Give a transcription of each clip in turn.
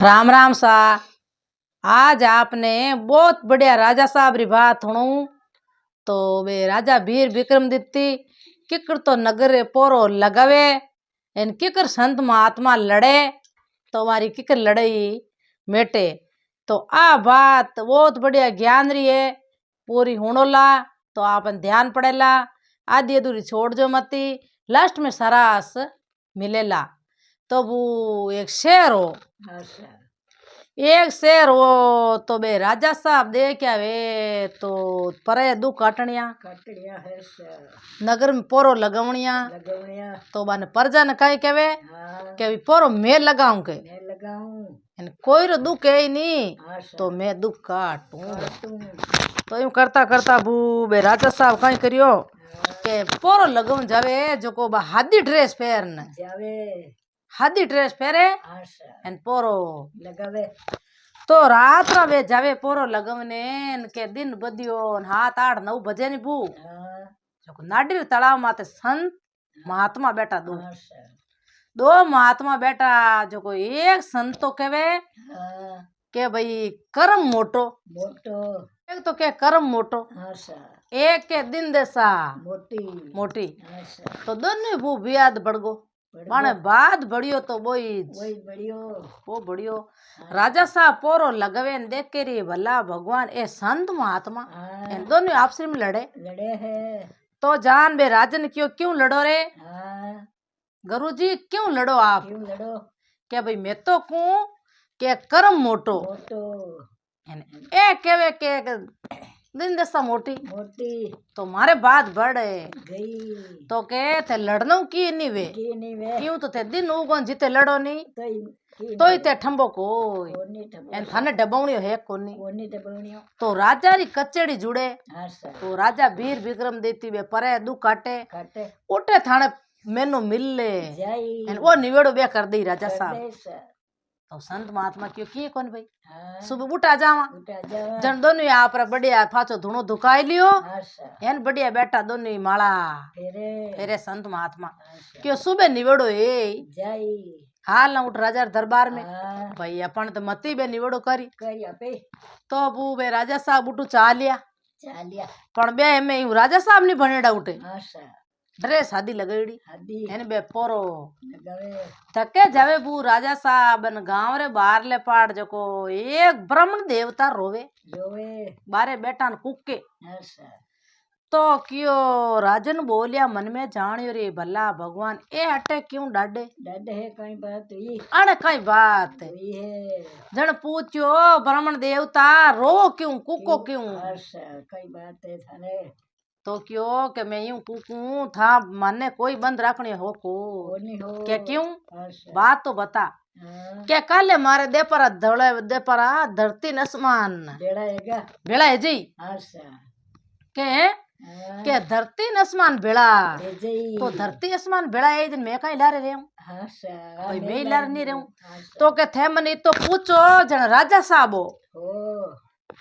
राम राम सा। आज आपने बहुत बढ़िया राजा साहब री बात सुनू। तो वे राजा वीर विक्रमादित्य किकर तो नगर रे पोरो लगावे एन किकर संत महात्मा लड़े तो हमारी किकर लड़ाई मेटे। तो आ बात बहुत बढ़िया ज्ञान री है, पूरी होनोला तो आपन ध्यान पड़ेला, आधी अधूरी छोड़ जो मती, लास्ट में सरास मिलेला। तो वो एक शेर हो, एक शेर हो तो बे राजा साहब दे क्या वे तो परे दू काटनिया है नगर में पोरो लगवनिया तो बन परजा ने कहे केवे के भी पोरो मैं लगाऊं के कोई रो दुख है ही नहीं तो मैं दुख काटूं। तो यूं करता करता बू बे राजा साहब कहीं करियो के पोरो लगवन जावे जो को बा हादी ड्रेस पहन जावे, हादी ड्रेस पहरे एन पोरो लगावे। तो रात रा वे जावे पोरो लगवने के दिन बदियो 7-8-9 बजे नी बू जो नाडिर तालाब माते संत महात्मा बैठा दो महात्मा बैठा जो को एक संत तो कहवे के भाई कर्म मोटो मोटो, एक तो के कर्म मोटो, एक के दिन देसा मोटी मोटी। तो दोनों बू बियाद बढ़गो माने बाद बढ़ियो तो वही बढ़ियो वो बढ़ियो। राजा साहब पोरो लगवे न देख के री भला भगवान ए संत महात्मा इन दोनों आपस में लड़े है। तो जान बे राजन क्यों लड़ो रे गुरु जी क्यों लड़ो आप? क्यों लड़ो क्या भाई मैं तो कहूं के कर्म मोटो ए केवे के दिन दशा मोटी मोटी तो मारे बात बढ़ गई तो के थे लड़नो की नहीं वे क्यों तो थे दिन उगन जीते लड़ो नहीं तो ही ते ठंबो कोई एन थाने डबावणियो है कोनी। तो राजा री कचेड़ी जुड़े तो राजा वीर विक्रमादित्य वे परे दू काटे उठे थाने मेनू मिल ले एन वो निवेड़ो बे कर दी राजा साहब। तो संत महात्मा क्यों किए कौन भाई सुबह उठा जावा जन दोनों आप बढ़िया फाचो धुनो धुकाई लियो एन बढ़िया बैठा दोनों माला फेरे संत महात्मा क्यों सुबह निवेड़ो ए हाल ना उठ राजा दरबार में भाई अपन तो मती बे निवेड़ो करी तो अब बे राजा साहब उठू चा लिया पण बे में राजा साहब नहीं बनेड़ा उठे ड्रेस हादी लगेड़ी एन बे पोरो थके जावे बू राजा साहब न गांव रे बाहर ले पाड़ जको एक ब्राह्मण देवता रोवे बारे बैठा न कुके तो क्यों राजन बोलिया मन में जानियो रे भला भगवान ए हटे क्यों डाडे है कई बात हुई अरे कई बात है जन पूछो ब्राह्मण देवता रो क्यों कुको क्यों कई बात है थाने तो क्यों के मैं यूं कुकू था माने कोई बंद रखनी हो को क्या क्यों बात तो बता क्या कल मारे दे पर धड़े दे पर धरती नसमान बेड़ा है जी के धरती आसमान बेड़ा तो धरती आसमान बेड़ा है दिन मैं कहीं ला रहे हूँ भाई मैं ला नहीं रहूं तो के थे मनी तो पूछो जन राजा साहब हो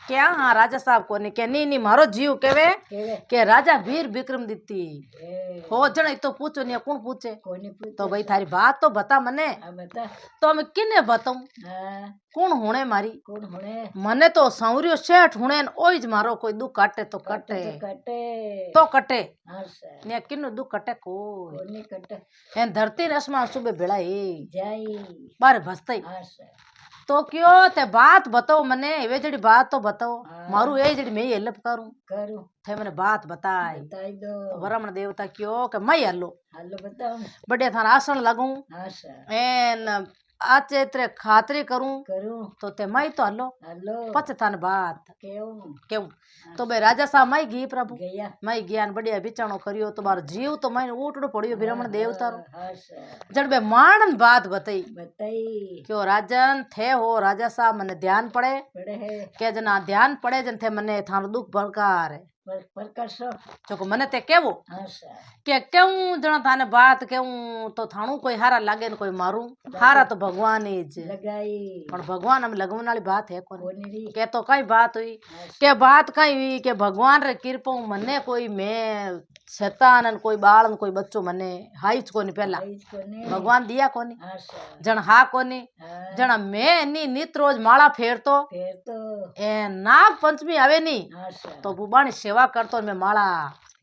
क्या हाँ राजा साहब को नहीं क्या नहीं मारो जीव केवे के राजा वीर विक्रमादित्य हो जन तो पूछो नहीं कौन पूछे तो भाई थारी बात तो बता मने तो मैं किने बताऊं कौन होने मारी मने तो सौरियो सेठ होने ओज मारो कोई दुख काटे तो कटे तो कटे ने किन्नु दुख कटे कोई एन धरती ने आसमान सुबह बेड़ा बारे भसते तो क्यों ते बात बताओ मने वे जड़ी बात तो बताओ मारू ए जड़ी मैं हेल्प करूं थे मैंने बात बताई तो ब्राह्मण देवता क्यों के मैं हल्लो बताओ बढ़िया थाना आसन लगूं एन आचे तेरे खातरी करूं तो ते मैं तो हल्लो पच थान बात क्यों तो बे राजा साहब मैं गी प्रभु मैं ज्ञान बढ़िया बिचाणो करियो तुम्हारो जीव तो मैं उठड़ो पड़ियो ब्राह्मण देवता जड़ बे मानन बात बताई क्यों राजन थे हो राजा साहब मने ध्यान पड़े के जना ध्यान पड़े जन थे मने थानो दुख बरकार પરકરશો જોકો મને તે કેવું આશા કે કેવું જણા થાને વાત કેવું તો થાણું કોઈ હારા લાગે ને કોઈ મારું હારા તો ભગવાન જ લગાઈ પણ ભગવાન અમે લગન વાળી बात है कोनी કોની के तो कई बात हुई के बात कई हुई के भगवान रे कृपा मने कोई मैं शैतान न कोई बाल न कोई बच्चो मने हाई च कोनी पहला કોની भगवान दिया कोनी આશા जण हा कोनी હા जण मैं नी नित रोज माला फेरतो ફેર તો ए नाग पंचमी आवे नी આશા तो बुबानी सेवा करतो मैं माला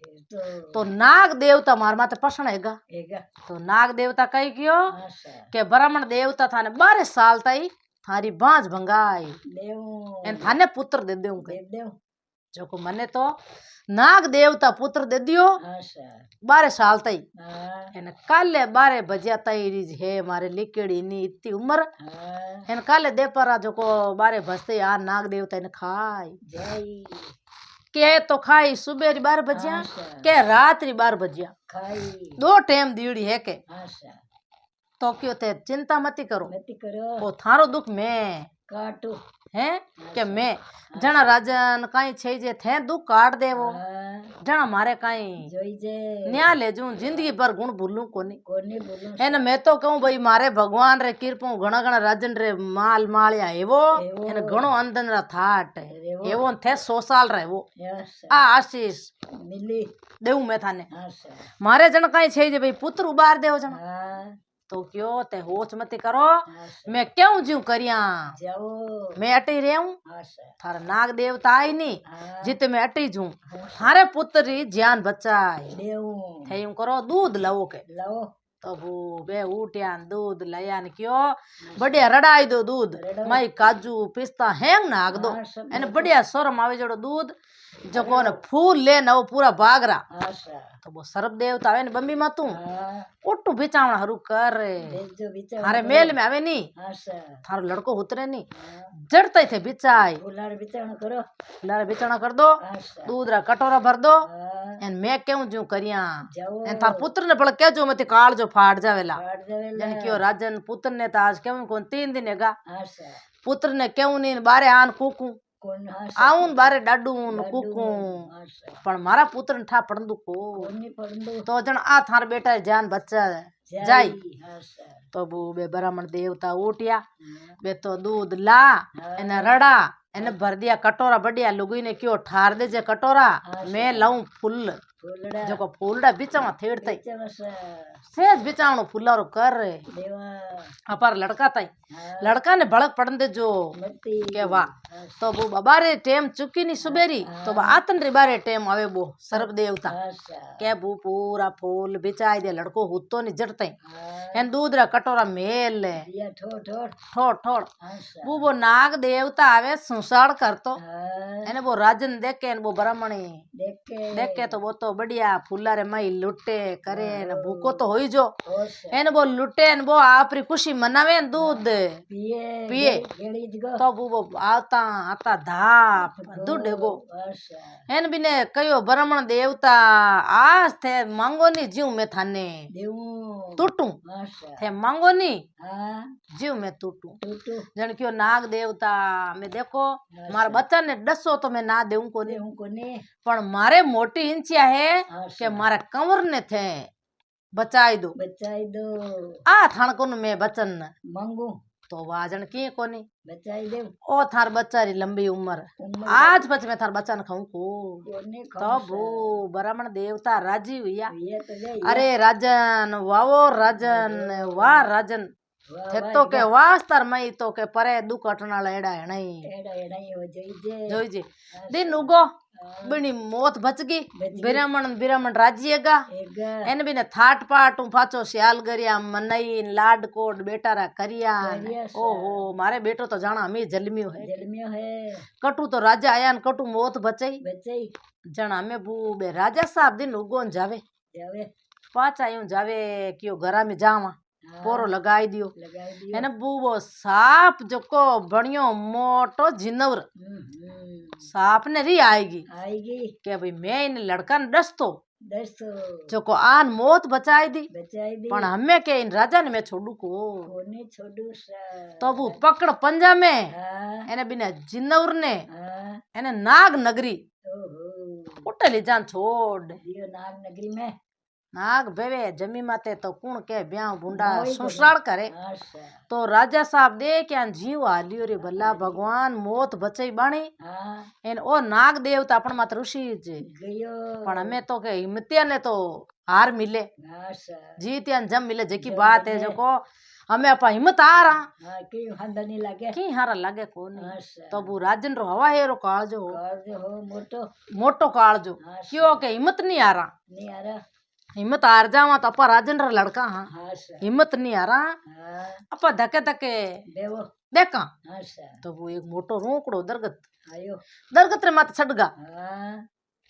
ફેર तो नाग देवता मार माते पसण हैगा એગા तो नाग देवता कही गयो આશા के ब्राह्मण देवता थाने 12 साल तई थारी बांझ भंगाई દેવું एन थाने पुत्र दे देऊं દે દેવ जो को मने तो नाग देवता पुत्र दे दियो આશા 12 साल तई હા एन काले 12 बजिया तई रीज है मारे लिकेड़ी नी इतनी उम्र હા एन काले दे पर जो को 12 बजते आ नाग देवता ने खाई જય के तो खाई सुबह री 12 बजिया આશા के रात री 12 बजिया ખાઈ 2 टाइम दीड़ी है के આશા तो क्यों ते चिंता मती करो મતી કરો वो थारो दुख मैं કાટો है के मैं जना राजन काई छे जे थे दुख काट देवो હા जना मारे काई જોઈ જે न्या ले जूं जिंदगी भर गुण भूलूं कोनी કોની બોલું है ना मैं तो कहूं भाई मारे भगवान रे कृपा घणा घणा राजन रे माल माळिया एवो एवो। एने घणो अंदन रा थाट एवो। एवो थे 100 साल रहेवो આશા आ आशीष મિલી देऊ मैं थाने આશા मारे जण काई छे जे भाई पुत्र उबार देव जण હા तो क्यों ते होच मती करो આશા मैं क्यों जीव करिया જાઓ मैं अटी रहूं આશા थारा नाग देवता आई नी હા जिते मैं अटी जूं थारे पुत्र री जान बचाई દેવું थे यूं करो दूध लवो के લાવો तो वो बे उठ्या न दूध लया न क्यों बढ़िया रड़ाई दो दूध रड़ाओ। माई काजू पिस्ता हैंग नाग दो हाँ, सब एने बढ़िया सोरम आवे जड़ो दूध जो कोने फूल ले न वो पूरा बागरा આશા तो वो सर्प देवता आवे न बम्बी मातू હા उट्टू बिचावण हरू कर દેજો વિચાર थारे मेल में आवे नी આશા थारो लड़को उतरे नी હા जड़ते थे बिचाई ફુલાર વિચાર કરો लारे बिचाना कर दो આશા दूध रा कटोरा भर दो હા एन मैं क्यों जू करिया જાઓ एन थार पुत्र ने बड़ के जो मते काल जो फाड़ जावेला કાઢ દેવેલા जन क्यों राजन पुत्र ने तो आज क्यों कौन 3 दिन हैगा આશા पुत्र ने क्यों नहीं बारे आन कूकू કોણ આશા आऊन बारे डाडून લાડુ. कूकू આશા पण मारा पुत्र ने ठा पड़ंदू को કોની પડંદો तो जन आ थार बेटा जान बच्चा जाई જાય આશા तो वो बे ब्राह्मण देवता उठिया હા बे तो दूध ला एने रड़ा एने भर दिया कटोरा बढ़िया लुगई ने क्यों ठार दे जे कटोरा मैं लाऊं फूल ફૂલડા जो को फूलड़ा बिचावा थेड़तई વિચારસા सेज बिचावणो फूलारो कर દેવા अपार लड़का तई હા लड़का ने भड़क पड़न दे जो મતી के वाह तो वो बाबारे टेम चुकी नी सुबेरी तो वो आतन रे बारे टेम आवे वो सर्प देवता આશા के वो पूरा फूल बिचाई दे लड़को हुतो नी जड़ते હા एन दूध रा कटोरा मेल ले દિયા ઠોઠ ઠોઠ ठोड़ ठोड़ આશા वो नाग देवता आवे सुसाड़ करतो હા एने वो राजन देखे वो ब्राह्मणी દેખે देखे तो वो तो बढ़िया फूला रे मई लुटे करे न भूको तो होई जो ઓશ एन वो लुटे न वो आपरी खुशी मनावे न दूध પીએ પીએ. ગેળી જ ગો तो वो आता आता धाप दूध गो આશા एन बिने कयो ब्राह्मण देवता आज थे मांगो नी जीव में थाने દેવું टूटू આશા थे मांगो नी હા जीव में टूटू ટૂટું जन क्यों नाग देवता में देखो मारा बच्चा ने डसो तो मैं ना देऊं को દેવું કોને पण मारे मोटी इंचिया है के આશા मारे कंवर ने थे बचाई दो બચાઈ દો आ थान को मैं बचन મંગુ तो वाजन की कोनी બચાઈ દેવ ओ थार बच्चा री लंबी उम्र ઉંમર आज बच में थार बच्चा न खाऊं को કોને तब वो ब्राह्मण देवता राजी हुआ ये तो गई अरे राजन वाओ राजन वाह राजन वाह थे वाह तो के वास्तर मई तो के परे दुख अटना लेड़ा है नहीं એડા એડા એવો જોઈ જે जोई जी दिन उगो बिनी मौत बच गई बच गई। ब्राह्मण ब्राह्मण राजीएगा એગા एन बिने थाट पाट पाचो सियाल गरिया मनई लाड कोट बेटा रा करिया करिया सा। ओहो मारे बेटो तो जाना हमें जलमियो है જલમ્યો હે कटू तो राजा आया न कटू मौत बचाई બચાઈ जना में बू बे राजा साहब दिन उगोन जावे જાવે पाचा यूं जावे क्यों घरा में जावा હા, पोरो लगाई दियो લગાવી દિયો एने बू वो साप जको बणियो मोटो जिनवर साप ने री आएगी आई गई के भाई मैं इन लड़का ने डसतो દસો जको आन मौत बचाई दी બચાઈ દી पण हमें के इन राजा ने मैं छोड़ू को કોને છોડું સા तो वो पकड़ पंजा में હા एने बिना जिन्नवर ने હા एने नाग नगरी ઓહો उठे ले जान छोड़ दियो नाग नगरी में नाग बेवे जमी माते तो कुण के ब्याह बुंडा मोई सुसराल करे अच्छा तो राजा साहब दे क्या जीव हालियो रे भला भगवान मौत बचई बाणी हाँ एन ओ नाग देवता अपन मात ऋषि जे गयो पण हमें तो के हिम्मतिया ने तो हार मिले अच्छा जीतिया ने जम मिले जेकी जम बात है मिले। जो को हमें अपा हिम्मत आ रहा हाँ की हंदा नहीं लगे की हारा लागे कोनी अच्छा तो वो राजन रो हवा है रो काल जो कर जो हो मोटो मोटो काल जो हाँ क्यों के हिम्मत नहीं आ रहा नहीं आ रहा हिम्मत हार जावा तो अपा राजन रा लड़का हाँ हाँ सर हिम्मत नहीं आ रहा हाँ अपा धके धके देवो देखा हाँ सर तो वो एक मोटो रोकड़ो दरगत आयो दरगत रे मत छड़गा हाँ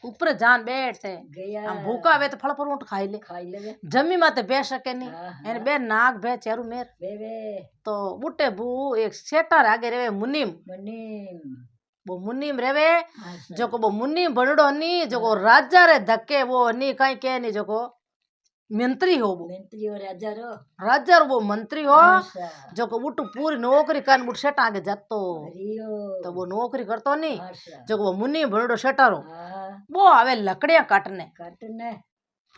ऊपर जान बैठ गया हम भूखा वे तो फल फ्रूट खाई ले खाई ले जमी माते बे सके नहीं हाँ, एन बे नाग बे चेरू मेर बेबे तो बूटे बू एक सेटर आगे रेवे मुनीम मुनीम वो मुनीम रेवे हाँ सर जो को वो मुनीम बनड़ो नी जो को राजा रे धक्के वो नी कहीं के नी जो को मंत्री हो वो मंत्री और राजा रो राजा रो वो मंत्री हो हाँ सर जो को उठ पूरी नौकरी कर बुट सेट आगे जातो रियो तो वो नौकरी करतो नी हाँ सर जो को वो मुनीम बनड़ो सेटर हो हाँ वो आवे लकड़ियां काटने काटने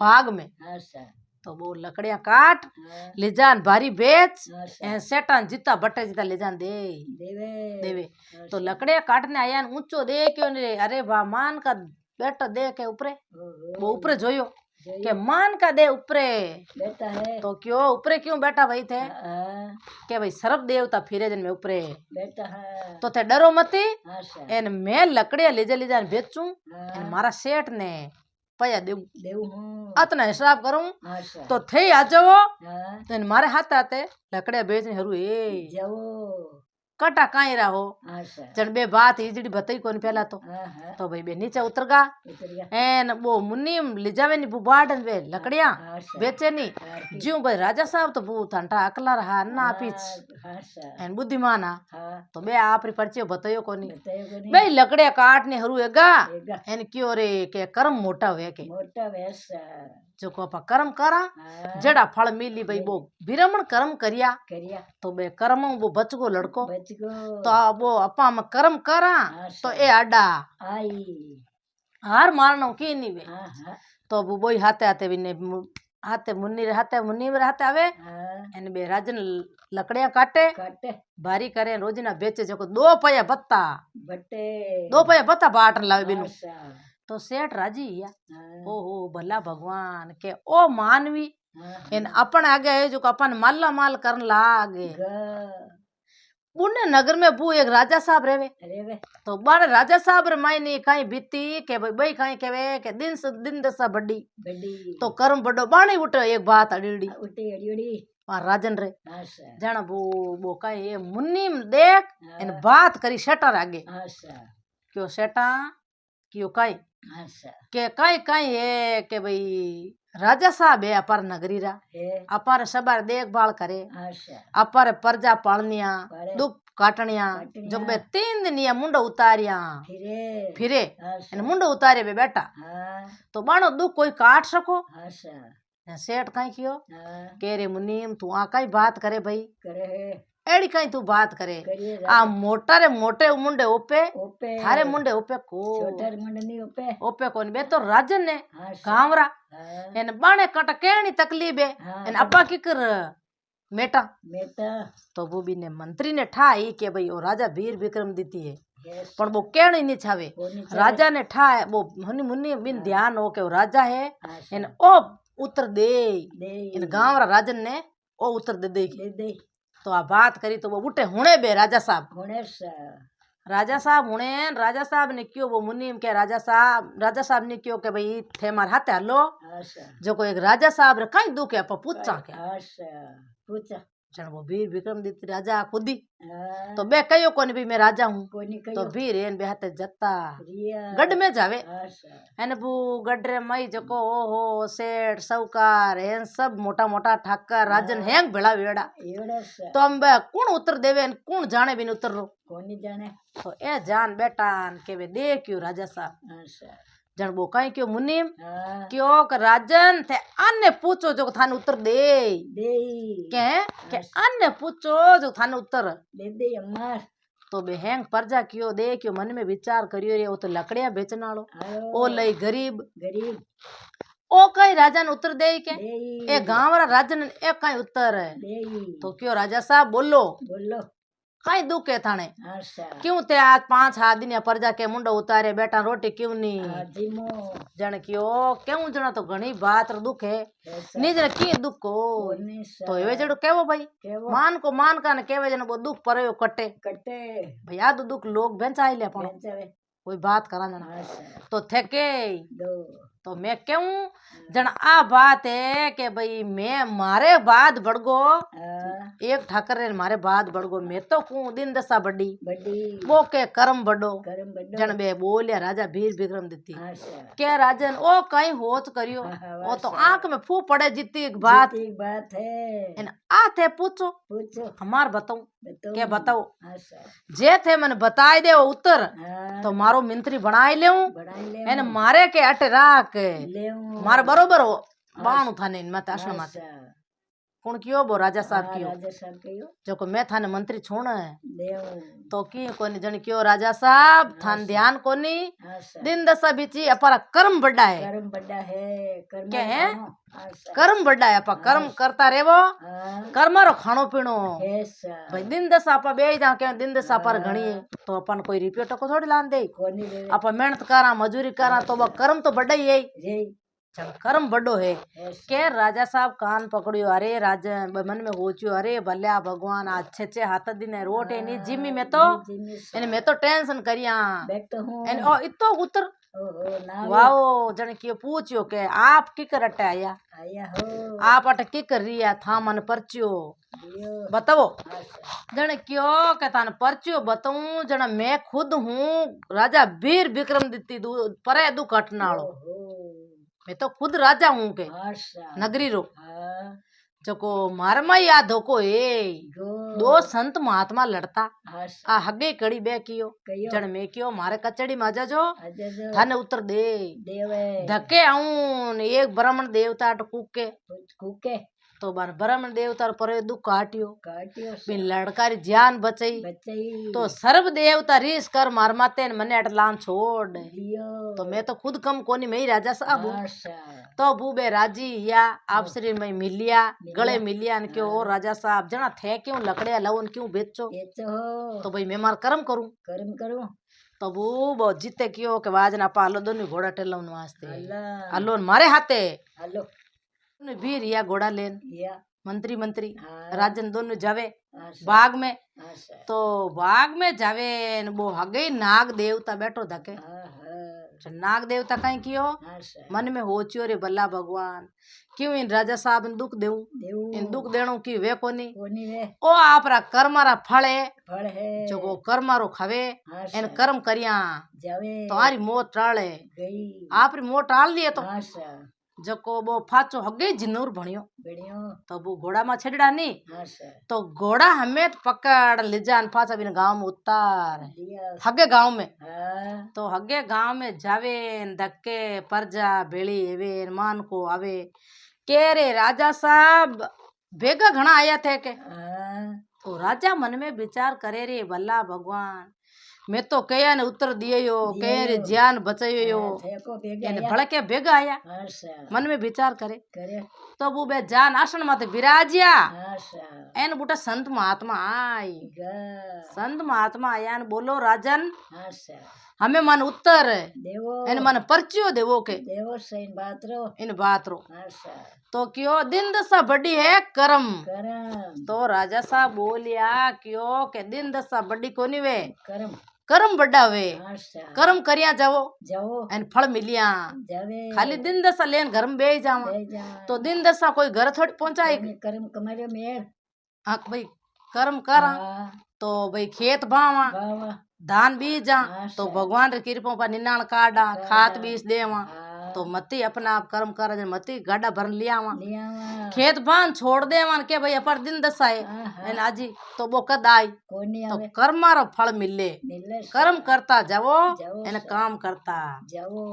फाग में हाँ सर तो वो लकड़ियां काट हाँ ले जान भारी बेच हाँ सर ए सेटान जिता बटे जिता ले जान दे देवे देवे हाँ तो सर। लकड़ियां काटने आया न ऊंचो दे क्यों रे अरे वाह मान का बेटा दे के ऊपरे ओहो, वो ऊपरे जोयो जोयो। के मान का दे ऊपरे बेटा है तो क्यों ऊपरे क्यों बैठा भाई थे हाँ के भाई सरब देवता फिरे दिन में ऊपरे बेटा है तो थे डरो मती हाँ सर एन मैं लकड़ियां ले जा बेचूं एन हाँ मारा सेठ ने पया देऊ देव हूँ अतना हिसाब करूं हाँ सर तो थे आ जाओ हाँ तो मारे हाथ आते लकड़ियां बेचने हरू ए जाओ कटा काई रहो हाँ सर जन बे बात इजड़ी बताई कोनी पहला तो हाँ हाँ तो भाई बे नीचे उतर गा उतर गया एन वो मुन्नी ले जावे नी बुबाड़न वे लकड़ियां हाँ सर बेचे नी हाँ की- ज्यों भाई राजा साहब तो बू ठंडा अकला रहा ना पीछ हाँ सर एन बुद्धिमान आ हाँ तो बे आपरी परिचय बतायो कोनी बतायो को नहीं बे लकड़ियां काटने हरू एगा एगा एन क्यों रे के कर्म मोटा हुए के मोटा वैसा जो को अपा कर्म करा हाँ जड़ा फल मिली भाई वो विरमण कर्म करिया करिया तो बे कर्म वो बच गो लड़को बच गो तो वो अपा में कर्म करा हाँ तो सर ए आडा आई हार मारनो की नहीं वे हाँ हाँ तो वो बोई हाथे हाथे भी ने हाथे मुन्नी रे हाथे आवे हाँ एन बे राजन लकड़ियां काटे काटे भारी करे रोजना बेचे जो दो पया बत्ता बटे दो पया बत्ता बाटन लावे बिनु हाँ सर तो सेठ राजी या हाँ ओहो भला भगवान के ओ मानवी हाँ इन अपन आगे है जो अपन माला माल करन लागे ग पुण्य नगर में बू एक राजा साहब रेवे अरे वे तो बारे राजा साहब रे मायनी कहीं बीती के भाई कहीं केवे के दिन से दिन दशा बड़ी बड़ी तो कर्म बड़ो बाणी उठ एक बात अड़ीड़ी उठी अड़ी उड़ी वहाँ राजन रे हाँ सर जाना वो कहीं ये मुन्नी में देख इन बात करी सेटर आगे हाँ सर क्यों सेटा क्यों कहीं हाँ सर के कहीं कहीं है के भाई राजा साहब है अपार नगरी रा है अपार सबार देखभाल करे हाँ सर अपार प्रजा पालनिया पाले। दुख काटनिया काटनिया। जो बे 3 दिन ये मुंडो उतारिया फिरे फिरे हाँ इन सर मुंडो उतारे बे बेटा हाँ तो बाणो दुख कोई काट सको हाँ सर ने सेठ कहीं कियो हाँ के रे मुनीम तू आ कहीं बात करे भाई करे है एड़ी कहीं तू बात करे करिए आ मोटा रे मोटे मुंडे ओपे ओपे थारे मुंडे ओपे को छोटर मुंडनी ओपे ओपे कोन बे तो राजन ने हाँ सर कामरा हाँ इन बाणे कट केणी तकलीफ है हाँ इन अब्बा की कर मेटा बेटा तो वो भी ने मंत्री ने ठाई के भाई ओ राजा वीर विक्रमादित्य है यस पर वो कहनी नहीं छावे वो नीचे राजा ने ठाए वो मुन्नी मुन्नी बिन ध्यान हो के वो राजा है हाँ इन सर ओ उत्तर दे दे इन गांव रा राजन ने ओ उत्तर दे दे दे दे तो आ बात करी तो वो उठे हुणे बे राजा साहब होने सर राजा साहब हुणे राजा साहब ने क्यों वो मुनीम के राजा साहब ने क्यों के भाई थे मार हाथे हलो हाँ सर जो को एक राजा साहब रे कहीं दुख है पर पूछा के हाँ सर पूछा जन वो वीर विक्रमादित्य राजा खुदी हाँ तो बे कयो कोनी भी मैं राजा हूँ कोई नहीं तो कहियो वीर एन बे हाथे जत्ता रिया गढ़ में जावे हाँ सर एन बू गढ़ रे मई जको ओहो सेठ साहूकार एन सब मोटा मोटा ठाकर राजन हैंग भेड़ा वेड़ा एवढा सर तो हम बे कौन उतर देवे न कौन जाने बिन उतर रो कोनी जाने तो ए जान बेटा के वे दे क्यों राजा साहब हाँ सर जन वो कहीं क्यों मुनीम हाँ क्यों के राजन थे अन्य पूछो जो थाने उत्तर दे दे के अन्य पूछो जो थाने उत्तर दे दे अम्मा तो बे हैंग परजा कियो दे क्यों मन में विचार करियो रे वो तो लकड़िया बेचने वालो ओ लई गरीब गरीब ओ कई राजा ने उत्तर दे के दे ए गांव वाला राजा ने ए कई उत्तर है दे तो क्यों राजा साहब बोलो बोलो कई दुख है थाने अच्छा क्यों ते आज 5 दिन या परजा के मुंडो उतारे बेटा रोटी क्यों नहीं जीमो जन क्यों क्यों जना तो घणी बात रो दुख है निजर की दुख को तो एवे जड़ो केवो भाई केवो मान का ने केवे जन वो दुख परयो कटे कटे भैया तो दुख लोग बेंचाई ले पण बेंचावे कोई बात करा जना अच्छा तो थके दो तो मैं क्यों जन आ बात है कि भाई मैं मारे बाद बढ़गो एक ठाकर ने मारे बाद बढ़गो मैं तो कू दिन दशा बड़ी बड़ी वो के कर्म बड़ो करम बड़ो जन बे बोलिया राजा वीर विक्रम दिती अच्छा के राजन ओ कहीं होच करियो वो तो आंख में फू पड़े जीती एक बात है इन आ थे पूछो पूछो हमार बताऊं के बताओ अच्छा जे थे मन बताई दे उत्तर हाँ तो मारो मंत्री बनाई लेऊं बढ़ाई ले एन मारे के अट राख ले मार बरोबर हो बाणु थाने मत आश्रम माते अच्छा कौन कियो बो राजा साहब कियो राजा साहब कहियो जो को मैं थाने मंत्री छोड़ है देव तो की कोनी जन कियो राजा साहब थान ध्यान कोनी अच्छा दिन दशा बीची अपारा कर्म बड़ा है कर्म बड़ा है कर्म क्या है अच्छा कर्म बड़ा है अपा कर्म करता रेवो हाँ कर्मारो खानो पीनो ऐसा भाई दिन दशा आपा बे जा के दिन दशा पर घणी है तो अपन कोई रुपयो टको थोड़ी लान दे कोनी दे आपा मेहनत करा मजूरी करा तो वो कर्म तो बड़ा ही है रे चल कर्म बड़ो है ऐसा के राजा साहब कान पकड़ियो अरे राजा मन में होचियो अरे भल्या भगवान अच्छे अच्छे हाथ दिन है रोटे नहीं जिम्मी में तो जिम्मी मैं तो टेंशन करिया बैठो हूँ एन ओ इतो उतर ओहो ना वाओ जन कियो पूछियो के आप की कर अटे आया आया हो आप अटे की कर रिया था मन परचियो दियो बताओ अच्छा जन क्यों के तान परचियो बताऊं जन मैं खुद हूँ राजा वीर विक्रम दित्ती परे दु कटनालो ओहो मैं तो खुद राजा हूँ के अच्छा नगरी रो हाँ जको मार में याद हो को ए दो संत महात्मा लड़ता अच्छा आ हगे कड़ी बे कियो कहियो जन में कियो मारे कचड़ी में आजा जो अजय जो थाने उत्तर दे देवे धके आऊं एक ब्राह्मण देवता टकूके कुके तो बार ब्राह्मण देवता पर दुख काटियो काटियो बिन लड़कारी जान बचई बच्चे तो सर्व देवता रीस कर मार माते मने अटलान छोड़ दियो तो मैं तो खुद कम कोनी मैं ही राजा साहब हूँ अच्छा तो बूबे राजी या आप श्री में मिलिया गले मिलिया ने क्यों राजा साहब जना थे क्यों लकड़िया लवन क्यों बेचो ये तो हो तो भाई मैं मार कर्म करूं कर्म करूं तो वो जीते क्यों के वाज ना पालो दोनों घोड़ा टेलवन वास्ते अल्लाह अलोन मारे हाथे हेलो वीर या घोड़ा लेन या मंत्री हाँ राजन दोनों जावे अच्छा बाग में अच्छा तो बाग में जावे न वो हगे नाग देवता बैठो धके हाँ हाँ नाग देवता कहीं कियो अच्छा मन में होचियो रे भला भगवान क्यों इन राजा साहब ने दुख देऊं देव इन दुख देणो की वे कोनी कोनी वे ओ आपरा कर्मारा फल है फल है जो वो कर्मारो खावे अच्छा इन कर्म करिया जावे तुम्हारी मौत टाले गई आपरी मौत टाल दिए तो अच्छा जको वो फाचो हगे जिनूर भणियो बढ़ियो तो वो घोड़ा में छेड़ा नी अच्छा तो घोड़ा हमें पकड़ ले जान फाचा बिन गांव में उतार दिया हगे गांव में हाँ तो हगे गांव में जावे न धक्के परजा भेड़ी एवे न मान को आवे के रे राजा साहब भेगा घना आया थे के हाँ तो राजा मन में विचार करे रे भला भगवान मैं तो कया ने उत्तर दिए यो कहे रे जान बचायो यो देखो बेगा एने भड़के भेगा आया अच्छा मन में विचार करे करे तो वो बे जान आसन माते विराजिया अच्छा एन बूटा संत महात्मा आई गा संत महात्मा आया न बोलो राजन अच्छा हमें मन उत्तर देवो इन मन परचियो देवो के देवो सही बात रो इन बात रो अच्छा तो क्यों दिन दशा बड़ी है कर्म करम तो राजा साहब बोलिया क्यों के दिन दशा बड़ी कोनी वे करम कर्म बड़ा वे अच्छा कर्म करिया जाओ जाओ एन फल मिलिया जावे खाली दिन दशा लेन घर में बेह जावा ले जा तो दिन दशा कोई घर थोड़ी पहुंचाए करम कमारे मेड़ हाँ भाई कर्म करा तो भाई खेत बावा बावा धान बीजा तो भगवान रे कृपा पर निनाण काढ़ा खाद बीज देवा तो मती अपना आप कर्म कर मती गाड़ा भरन लियावा खेत बांध छोड़ देवा के भाई अपर दिन दशा है आजी तो वो कद आई तो कर्मारो फल मिले कर्म करता जाओ एने काम करता जाओ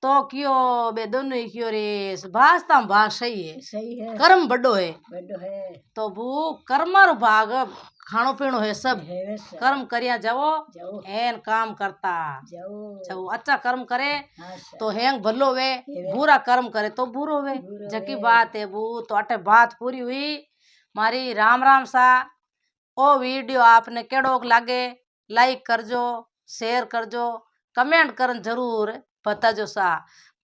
तो क्यों बे दोनों ही क्यों रे भाषता भाग सही है कर्म बड़ो है बड़ो है तो वो कर्मारो भाग खाणो पीणो है सब हेवे सा कर्म करिया जाओ जाओ एन काम करता जाओ जो अच्छा कर्म करे हाँ सा तो हैंग भलो वे बुरा कर्म करे तो बुरो वे बुरो जकी वे। बात है बू तो अटे बात पूरी हुई मारी राम राम सा ओ वीडियो आपने केड़ो लागे लाइक करजो शेयर करजो कमेंट करन जरूर बताजो सा